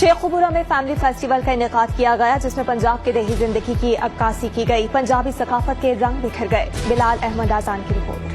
शेखुपुरा में family festival का इनेकाद किया गया, जिसमें पंजाब की देही जिंदगी की अक्कासी की गई। पंजाबी सकाफत के रंग बिखर गए। बिलाल अहमद आजान की रिपोर्ट।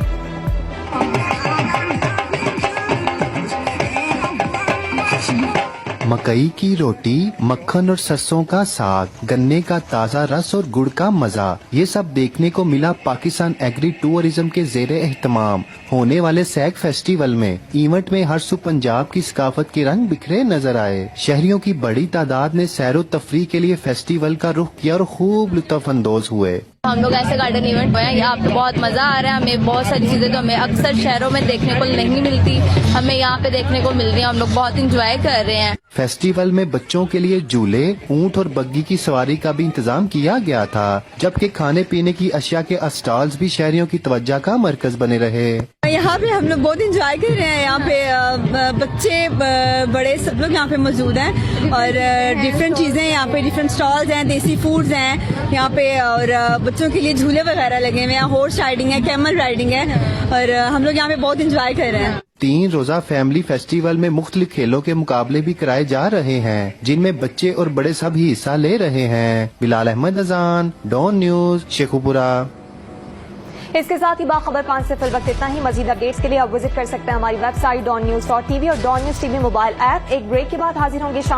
मकई की रोटी, मक्खन और सरसों का साग, गन्ने का ताज़ा रस और गुड़ का मजा, ये सब देखने को मिला पाकिस्तान एग्री टूरिज्म के ज़ेरे एहतमाम होने वाले सैग फेस्टिवल में। इवेंट में हर सू पंजाब की सकाफत के रंग बिखरे नजर आए। शहरियों की बड़ी तादाद ने सैरो तफरीह के लिए फेस्टिवल का रुख किया और खूब लुत्फ अंदोज हुए। हम लोग ऐसे गार्डन इवेंट हुए हैं, यहाँ पे बहुत मजा आ रहा है। हमें बहुत सारी चीजें तो हमें अक्सर शहरों में देखने को नहीं मिलती, हमें यहाँ पे देखने को मिल रही है। हम लोग बहुत इंजॉय कर रहे हैं। फेस्टिवल में बच्चों के लिए झूले, ऊंट और बग्गी की सवारी का भी इंतजाम किया गया था, जबकि खाने पीने की अशिया के स्टॉल्स भी शहरियों की तवज्जो का मरकज बने रहे। यहाँ पे हम लोग बहुत इंजॉय कर रहे हैं। यहाँ पे बच्चे बड़े सब लोग यहाँ पे मौजूद हैं और डिफरेंट चीजें यहाँ पे, डिफरेंट स्टॉल्स हैं, देसी फूड्स हैं यहाँ पे, और बच्चों के लिए झूले वगैरह लगे हुए हैं। हॉर्स राइडिंग है, कैमल राइडिंग है, और हम लोग यहाँ पे बहुत इंजॉय कर रहे हैं। 3 रोजा फैमिली फेस्टिवल में मुख्तलिफ खेलों के मुकाबले भी कराए जा रहे हैं, जिनमें बच्चे और बड़े सब ही हिस्सा ले रहे हैं। बिलाल अहमद अजान, डॉन न्यूज, शेखुपुरा। इसके साथ ही बाखबर 5 से फिल वक्त इतना ही। मजीद अपडेट्स के लिए आप विजिट कर सकते हैं हमारी वेबसाइट donnews.tv और Dawn news TV mobile app. एक ब्रेक के बाद हाजिर होंगे।